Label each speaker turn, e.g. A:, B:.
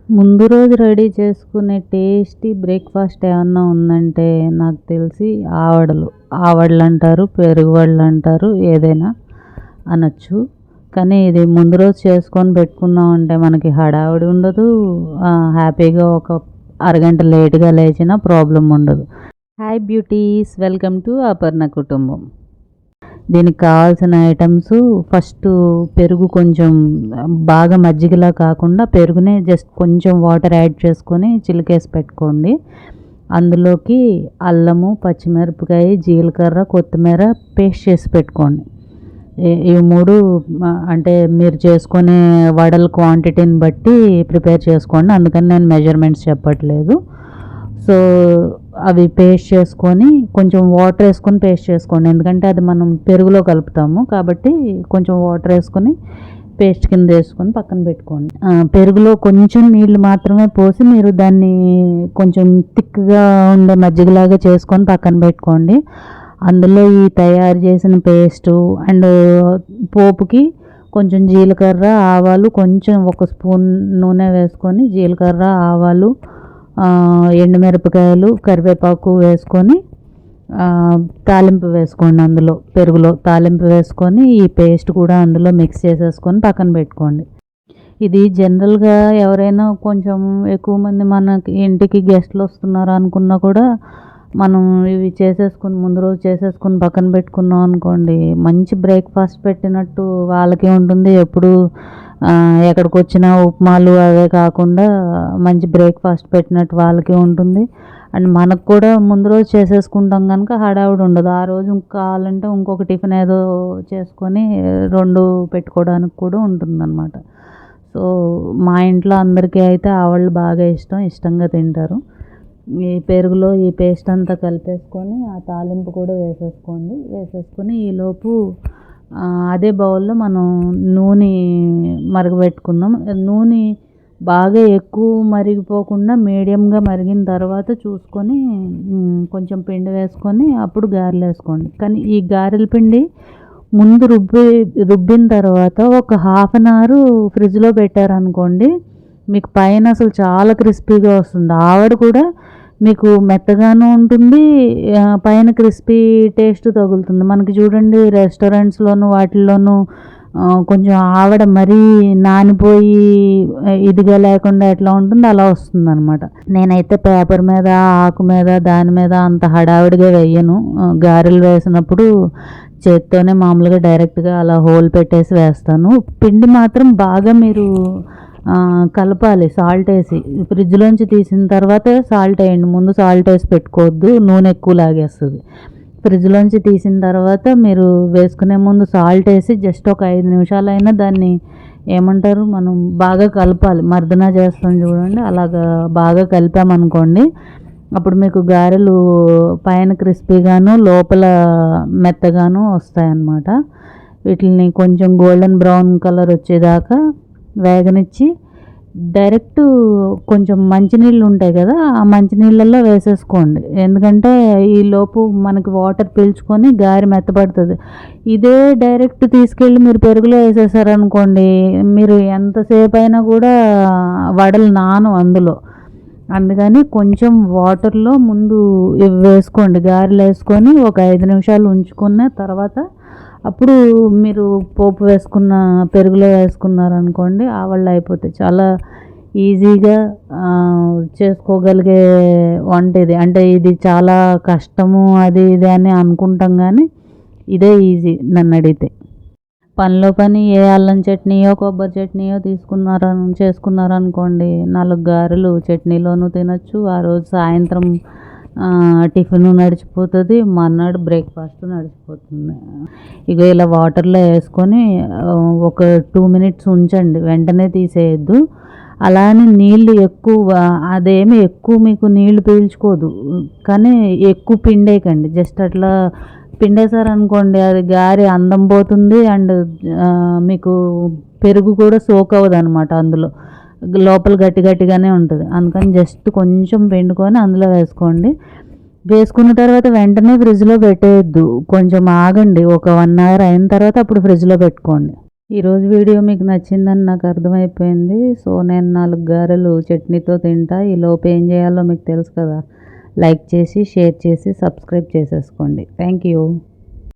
A: ముందు రోజు రెడీ చేసుకునే టేస్టీ బ్రేక్ఫాస్ట్ ఏమన్నా ఉందంటే నాకు తెలిసి ఆవడలు అంటారు, పెరుగు వడలు అంటారు, ఏదైనా అనొచ్చు. కానీ ఇది ముందు రోజు చేసుకొని పెట్టుకున్నామంటే మనకి హడావిడి ఉండదు. హ్యాపీగా ఒక అరగంట లేట్గా లేచినా ప్రాబ్లం ఉండదు. Hi beauties, welcome to Aparna కుటుంబం. దీనికి కావాల్సిన ఐటమ్స్, ఫస్ట్ పెరుగు కొంచెం బాగా మజ్జిగలా కాకుండా పెరుగునే జస్ట్ కొంచెం వాటర్ యాడ్ చేసుకొని చిలికేసి పెట్టుకోండి. అందులోకి అల్లము, పచ్చిమిరపకాయ, జీలకర్ర, కొత్తిమీర పేస్ట్ చేసి పెట్టుకోండి. ఇవి మూడు అంటే మీరు చేసుకునే వడల క్వాంటిటీని బట్టి ప్రిపేర్ చేసుకోండి, అందుకని నేను మెజర్మెంట్స్ చెప్పట్లేదు. సో అవి పేస్ట్ చేసుకొని కొంచెం వాటర్ వేసుకొని పేస్ట్ చేసుకోండి, ఎందుకంటే అది మనం పెరుగులో కలుపుతాము కాబట్టి కొంచెం వాటర్ వేసుకొని పేస్ట్ కింద వేసుకొని పక్కన పెట్టుకోండి. పెరుగులో కొంచెం నీళ్ళు మాత్రమే పోసి మీరు దాన్ని కొంచెం థిక్గా ఉండే మజ్జిగలాగా చేసుకొని పక్కన పెట్టుకోండి. అందులో ఈ తయారు చేసిన పేస్టు అండ్ పోపుకి కొంచెం జీలకర్ర, ఆవాలు, కొంచెం ఒక స్పూన్ నూనె వేసుకొని జీలకర్ర, ఆవాలు, ఎండుమిరపకాయలు, కరివేపాకు వేసుకొని తాలింపు వేసుకోండి. అందులో పెరుగులో తాలింపు వేసుకొని ఈ పేస్ట్ కూడా అందులో మిక్స్ చేసేసుకొని పక్కన పెట్టుకోండి. ఇది జనరల్గా ఎవరైనా కొంచెం ఎక్కువ మంది మనకి ఇంటికి గెస్ట్లు వస్తున్నారు అనుకున్నా కూడా మనం ఇవి చేసేసుకుని ముందు రోజు చేసేసుకుని పక్కన పెట్టుకున్నాం అనుకోండి, మంచి బ్రేక్ఫాస్ట్ పెట్టినట్టు వాళ్ళకి ఉంటుంది. ఎప్పుడు ఎక్కడికి వచ్చినా ఉప్మాలు అవే కాకుండా మంచి బ్రేక్ఫాస్ట్ పెట్టినట్టు వాళ్ళకి ఉంటుంది. అండ్ మనకు కూడా ముందు రోజు చేసేసుకుంటాం కనుక హడావుడి ఉండదు. ఆ రోజు కావాలంటే ఇంకొక టిఫిన్ ఏదో చేసుకొని రెండు పెట్టుకోవడానికి కూడా ఉంటుందన్నమాట. సో మా ఇంట్లో అందరికీ అయితే ఆవళ్ళు బాగా ఇష్టంగా తింటారు. ఈ పెరుగులో ఈ పేస్ట్ అంతా కలిపేసుకొని ఆ తాలింపు కూడా వేసేసుకొని ఈలోపు అదే బౌల్లో మనం నూనె మరగబెట్టుకుందాం. నూనె బాగా ఎక్కువ మరిగిపోకుండా మీడియంగా మరిగిన తర్వాత చూసుకొని కొంచెం పిండి వేసుకొని అప్పుడు గారెలు వేసుకోండి. కానీ ఈ గారెల పిండి ముందు రుబ్బిన తర్వాత ఒక హాఫ్ అన్ అవర్ ఫ్రిడ్జ్లో పెట్టారనుకోండి, మీకు పైన అసలు చాలా క్రిస్పీగా వస్తుంది. ఆవిడ కూడా మీకు మెత్తగాను ఉంటుంది, పైన క్రిస్పీ టేస్ట్ తగులుతుంది. మనకి చూడండి రెస్టారెంట్స్లోను వాటిల్లోనూ కొంచెం ఆవిడ మరీ నానిపోయి ఇదిగా లేకుండా ఎట్లా ఉంటుందో అలా వస్తుంది అనమాట. నేనైతే పేపర్ మీద, ఆకు మీద, దాని మీద అంత హడావిడిగా వేయను. గారెలు వేసినప్పుడు చేత్తోనే మామూలుగా డైరెక్ట్గా అలా హోల్ పెట్టేసి వేస్తాను. పిండి మాత్రం బాగా మీరు కలపాలి సాల్ట్ వేసి. ఫ్రిడ్జ్లోంచి తీసిన తర్వాత సాల్ట్ వేయండి, ముందు సాల్ట్ వేసి పెట్టుకోవద్దు, నూనె ఎక్కువ లాగేస్తుంది. ఫ్రిడ్జ్లోంచి తీసిన తర్వాత మీరు వేసుకునే ముందు సాల్ట్ వేసి జస్ట్ ఒక 5 నిమిషాలైనా దాన్ని ఏమంటారు మనం బాగా కలపాలి. మర్దన చేస్తాం చూడండి, అలాగా బాగా కలిపామనుకోండి, అప్పుడు మీకు గారెలు పైన క్రిస్పీగాను లోపల మెత్తగాను వస్తాయన్నమాట. వీటిని కొంచెం గోల్డెన్ బ్రౌన్ కలర్ వచ్చేదాకా వేగనిచ్చి డైరెక్ట్ కొంచెం మంచినీళ్ళు ఉంటాయి కదా, ఆ మంచినీళ్ళల్లో వేసేసుకోండి. ఎందుకంటే ఈ లోపు మనకి వాటర్ పీల్చుకొని గారె మెత్తపడుతుంది. ఇదే డైరెక్ట్ తీసుకెళ్ళి మీరు పెరుగులో వేసేసారనుకోండి, మీరు ఎంతసేపు అయినా కూడా వడలు నాను అందులో. అందుకని కొంచెం వాటర్లో ముందు వేసుకోండి, గారెలు వేసుకొని ఒక 5 నిమిషాలు ఉంచుకున్న తర్వాత అప్పుడు మీరు పోపు వేసుకున్న పెరుగులో వేసుకున్నారనుకోండి, ఆవళ్ళు అయిపోతాయి. చాలా ఈజీగా చేసుకోగలిగే వంట ఇది. అంటే ఇది చాలా కష్టము అది ఇది అని అనుకుంటాం, కానీ ఇదే ఈజీ నన్ను అడిగితే. పనిలో పని ఏ అల్లం చట్నీయో కొబ్బరి చట్నీయో చేసుకున్నారనుకోండి, 4 గారెలు చట్నీలోనూ తినచ్చు. ఆ రోజు సాయంత్రం టిఫిన్ నడిచిపోతుంది, మర్నాడు బ్రేక్ఫాస్ట్ నడిచిపోతుంది. ఇక ఇలా వాటర్లో వేసుకొని ఒక 2 మినిట్స్ ఉంచండి, వెంటనే తీసేయద్దు. అలానే నీళ్ళు ఎక్కువ, అదేమి ఎక్కువ మీకు నీళ్లు పీల్చుకోదు, కానీ ఎక్కువ పిండేయకండి. జస్ట్ అట్లా పిండేశారనుకోండి అది గారె అందం పోతుంది. అండ్ మీకు పెరుగు కూడా సోక్ అవ్వదు అనమాట, అందులో లోపల గట్టిగానే ఉంటుంది. అందుకని జస్ట్ కొంచెం పిండుకొని అందులో వేసుకోండి. వేసుకున్న తర్వాత వెంటనే ఫ్రిడ్జ్లో పెట్టేయద్దు, కొంచెం ఆగండి, ఒక 1 అవర్ అయిన తర్వాత అప్పుడు ఫ్రిడ్జ్లో పెట్టుకోండి. ఈరోజు వీడియో మీకు నచ్చిందని నాకు అర్థమైపోయింది. సో నేను 4 గారెలు చట్నీతో తింటా. ఈలోపు ఏం చేయాలో మీకు తెలుసు కదా. లైక్ చేసి, షేర్ చేసి, సబ్స్క్రైబ్ చేసేసుకోండి. Thank you.